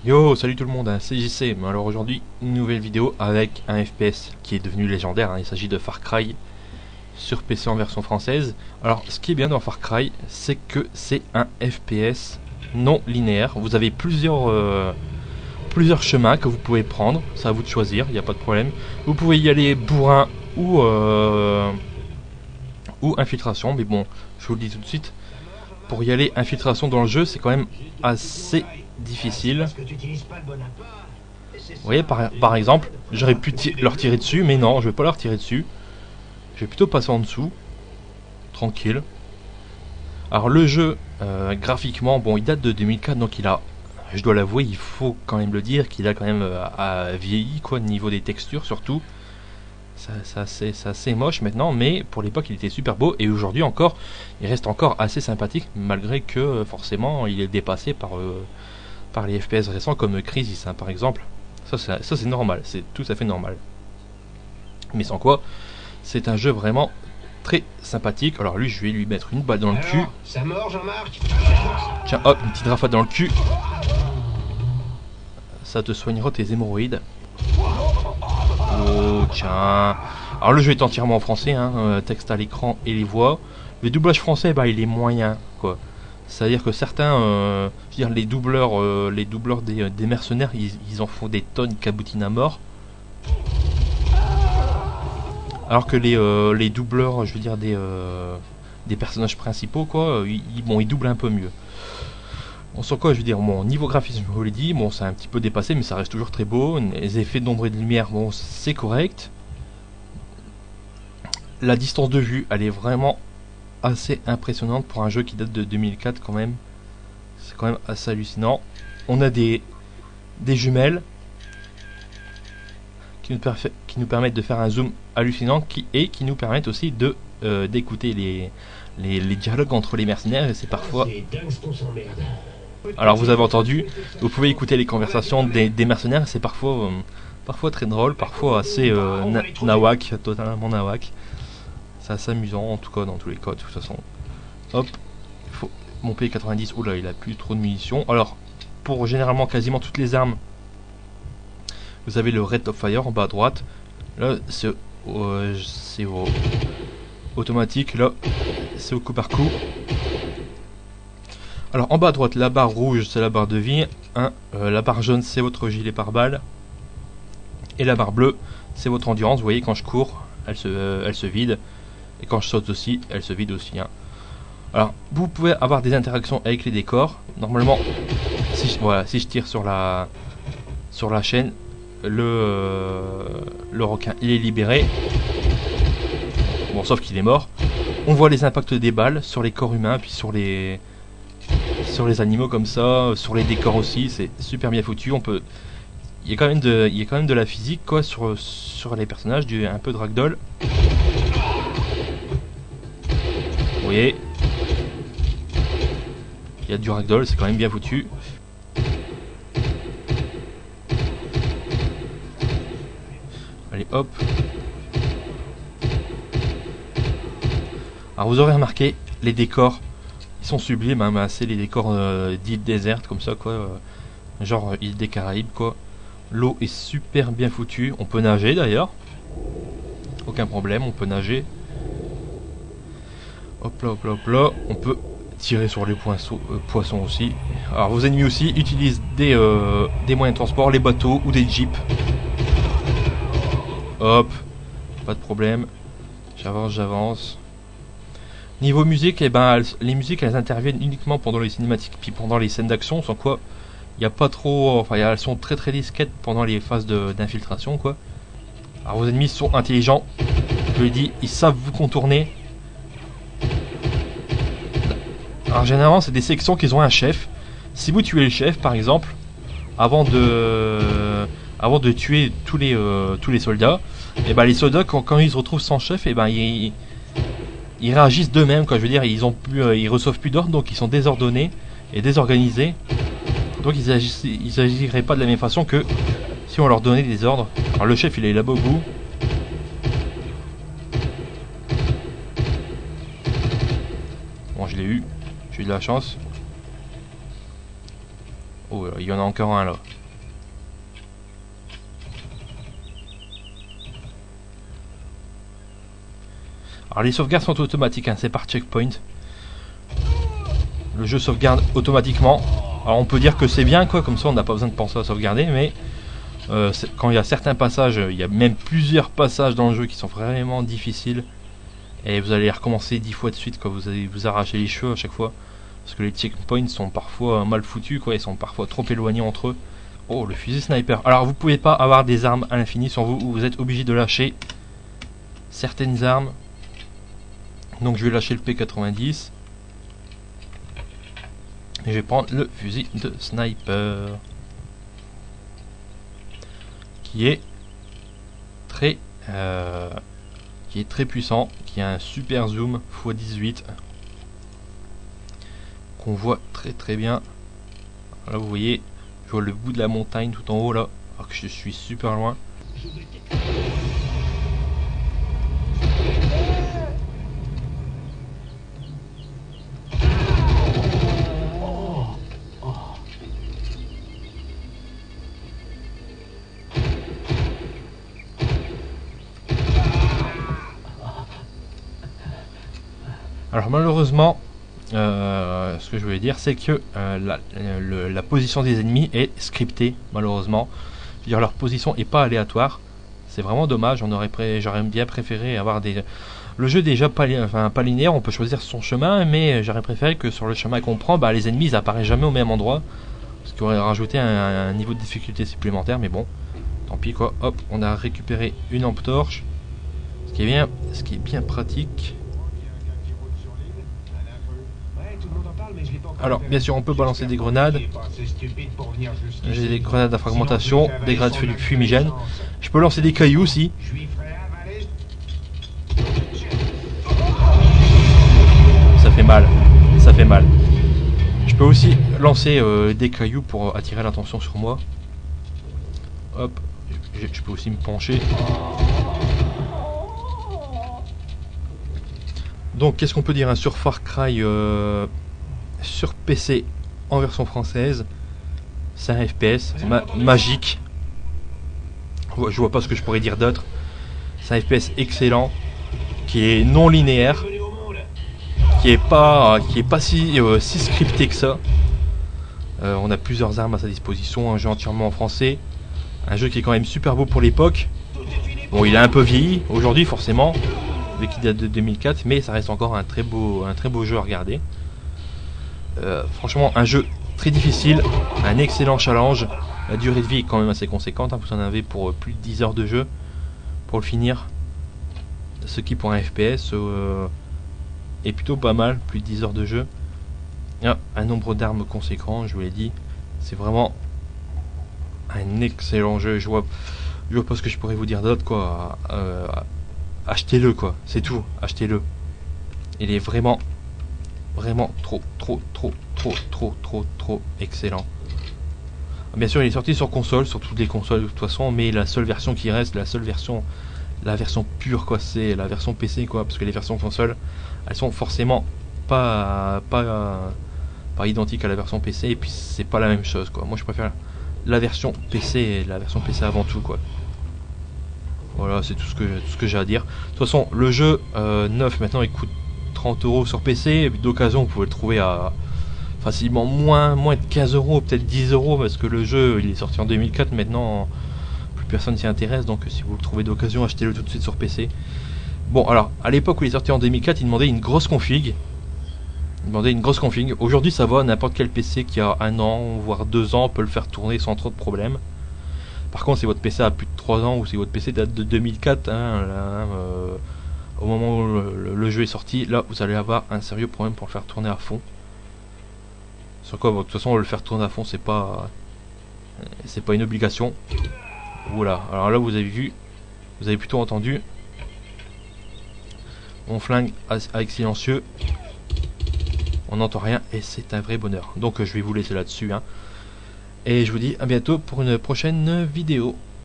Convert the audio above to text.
Yo, salut tout le monde, c'est JC. Alors aujourd'hui, une nouvelle vidéo avec un FPS qui est devenu légendaire, hein. Il s'agit de Far Cry sur PC en version française. Alors ce qui est bien dans Far Cry, c'est que c'est un FPS non linéaire. Vous avez plusieurs chemins que vous pouvez prendre, c'est à vous de choisir, il n'y a pas de problème. Vous pouvez y aller bourrin ou infiltration, mais bon, je vous le dis tout de suite, pour y aller infiltration dans le jeu, c'est quand même assez difficile. Vous voyez, par exemple, j'aurais pu leur tirer dessus, mais non, je vais pas leur tirer dessus. Je vais plutôt passer en dessous, tranquille. Alors le jeu, graphiquement, bon, il date de 2004, donc il a, je dois l'avouer, il faut quand même le dire, qu'il a quand même vieilli, quoi, au niveau des textures surtout. C'est assez moche maintenant, mais pour l'époque il était super beau, et aujourd'hui encore, il reste encore assez sympathique, malgré que forcément il est dépassé par les FPS récents comme Crysis, hein, par exemple. Ça c'est normal, c'est tout à fait normal. Mais sans quoi, c'est un jeu vraiment très sympathique. Alors lui, je vais lui mettre une balle dans le cul. Ça mord, Jean-Marc. Tiens, hop, une petite rafale dans le cul. Ça te soignera tes hémorroïdes. Oh, tiens. Alors le jeu est entièrement en français, hein, texte à l'écran et les voix. Le doublage français, bah, il est moyen, quoi. C'est-à-dire que certains, je veux dire, les doubleurs des mercenaires, ils en font des tonnes, cabotines à mort. Alors que les doubleurs, je veux dire, des personnages principaux, quoi, ils doublent un peu mieux. On sent quoi, je veux dire, bon, niveau graphisme, je vous l'ai dit, bon, c'est un petit peu dépassé, mais ça reste toujours très beau. Les effets d'ombre et de lumière, bon, c'est correct. La distance de vue, elle est vraiment assez impressionnante pour un jeu qui date de 2004 quand même. C'est quand même assez hallucinant. On a des jumelles qui nous permettent de faire un zoom hallucinant qui nous permettent aussi de d'écouter les dialogues entre les mercenaires, et c'est parfois... Alors vous avez entendu, vous pouvez écouter les conversations des mercenaires, c'est parfois très drôle, parfois assez nawak, totalement nawak. C'est assez amusant en tout cas, dans tous les cas de toute façon. Hop, mon P90, oula, il a plus trop de munitions. Alors, pour généralement quasiment toutes les armes, vous avez le Rate of Fire en bas à droite. Là, c'est automatique, là, c'est au coup par coup. Alors en bas à droite, la barre rouge c'est la barre de vie, hein, la barre jaune c'est votre gilet pare-balles, et la barre bleue c'est votre endurance. Vous voyez, quand je cours, elle se vide, et quand je saute aussi, elle se vide aussi, hein. Alors vous pouvez avoir des interactions avec les décors. Normalement, si je tire sur la chaîne, le requin il est libéré. Bon, sauf qu'il est mort. On voit les impacts des balles sur les corps humains, puis sur les animaux comme ça, sur les décors aussi, c'est super bien foutu. Il y a quand même de la physique, quoi, sur les personnages, un peu de ragdoll. Vous voyez, il y a du ragdoll, c'est quand même bien foutu. Allez, hop. Alors vous aurez remarqué, les décors, ils sont sublimes, hein, c'est les décors d'îles désertes comme ça, quoi, genre île des Caraïbes, quoi. L'eau est super bien foutue, on peut nager d'ailleurs, aucun problème, on peut nager. Hop là, hop là, hop là, on peut tirer sur les poissons aussi. Alors vos ennemis aussi utilisent des moyens de transport, les bateaux ou des jeeps. Hop, pas de problème, j'avance. Niveau musique, eh ben, les musiques elles interviennent uniquement pendant les cinématiques, puis pendant les scènes d'action, sans quoi il n'y a pas trop, enfin elles sont très très discrètes pendant les phases d'infiltration, quoi. Alors vos ennemis sont intelligents, je l'ai dit, ils savent vous contourner. Alors généralement c'est des sections qui ont un chef. Si vous tuez le chef par exemple, avant de tuer tous les soldats, et ben les soldats quand ils se retrouvent sans chef, et ben ils réagissent d'eux-mêmes, quoi. Je veux dire, ils reçoivent plus d'ordre, donc ils sont désordonnés et désorganisés. Donc ils agiraient pas de la même façon que si on leur donnait des ordres. Alors le chef il est là-bas au bout. Bon, je l'ai eu, j'ai eu de la chance. Oh, il y en a encore un là. Alors les sauvegardes sont automatiques, hein, c'est par checkpoint. Le jeu sauvegarde automatiquement. Alors on peut dire que c'est bien quoi, comme ça on n'a pas besoin de penser à sauvegarder, mais quand il y a certains passages, il y a même plusieurs passages dans le jeu qui sont vraiment difficiles. Et vous allez recommencer 10 fois de suite quand vous allez vous arracher les cheveux à chaque fois. Parce que les checkpoints sont parfois mal foutus, quoi, ils sont parfois trop éloignés entre eux. Oh, le fusil sniper. Alors vous pouvez pas avoir des armes à l'infini sur vous, vous êtes obligé de lâcher certaines armes. Donc je vais lâcher le P90. Et je vais prendre le fusil de sniper. Qui est très puissant, qui a un super zoom x18 qu'on voit très bien. Là vous voyez, je vois le bout de la montagne tout en haut là, alors que je suis super loin. Alors malheureusement, ce que je voulais dire, c'est que la position des ennemis est scriptée, malheureusement. Je veux dire, leur position est pas aléatoire. C'est vraiment dommage. J'aurais bien préféré avoir des... Le jeu déjà pas linéaire, on peut choisir son chemin, mais j'aurais préféré que sur le chemin qu'on prend, bah, les ennemis ils apparaissent jamais au même endroit, ce qui aurait rajouté un niveau de difficulté supplémentaire. Mais bon, tant pis quoi. Hop, on a récupéré une lampe torche, ce qui est bien pratique. Alors, bien sûr, on peut balancer des grenades. J'ai des grenades à fragmentation, des grenades fumigènes. Je peux lancer des cailloux aussi. Ça fait mal. Ça fait mal. Je peux aussi lancer des cailloux pour attirer l'attention sur moi. Hop. Je peux aussi me pencher. Donc, qu'est-ce qu'on peut dire hein, sur Far Cry sur PC en version française, c'est un FPS magique. Je vois pas ce que je pourrais dire d'autre. C'est un FPS excellent, qui est non linéaire, qui est pas si scripté que ça. On a plusieurs armes à sa disposition, un jeu entièrement en français, un jeu qui est quand même super beau pour l'époque. Bon, il a un peu vieilli aujourd'hui forcément, vu qu'il date de 2004, mais ça reste encore un très beau jeu à regarder. Franchement un jeu très difficile, un excellent challenge, la durée de vie est quand même assez conséquente, hein, vous en avez pour plus de 10 heures de jeu pour le finir, ce qui pour un FPS est plutôt pas mal, plus de 10 heures de jeu. Ah, un nombre d'armes conséquent, je vous l'ai dit, c'est vraiment un excellent jeu. Je vois pas ce que je pourrais vous dire d'autre quoi. Achetez-le quoi, c'est tout, achetez-le. Il est vraiment trop excellent. Bien sûr il est sorti sur console, sur toutes les consoles de toute façon, mais la seule version qui reste, la version pure quoi, c'est la version PC quoi, parce que les versions console elles sont forcément pas identiques à la version PC, et puis c'est pas la même chose quoi. Moi je préfère la version PC avant tout quoi. Voilà, c'est tout ce que j'ai à dire. De toute façon le jeu neuf maintenant il coûte 30 € sur PC, et puis d'occasion vous pouvez le trouver à facilement moins de 15 €, peut-être 10 €, parce que le jeu il est sorti en 2004, maintenant plus personne s'y intéresse, donc si vous le trouvez d'occasion, achetez-le tout de suite sur PC. Bon alors, à l'époque où il est sorti en 2004, il demandait une grosse config. Aujourd'hui ça va, n'importe quel PC qui a 1 an, voire 2 ans peut le faire tourner sans trop de problèmes. Par contre si votre PC a plus de 3 ans, ou si votre PC date de 2004, au moment où le jeu est sorti, là vous allez avoir un sérieux problème pour le faire tourner à fond. Sur quoi, bon, de toute façon le faire tourner à fond c'est pas une obligation. Voilà, alors là vous avez vu, vous avez plutôt entendu mon flingue avec silencieux, on n'entend rien et c'est un vrai bonheur. Donc je vais vous laisser là-dessus hein. Et je vous dis à bientôt pour une prochaine vidéo.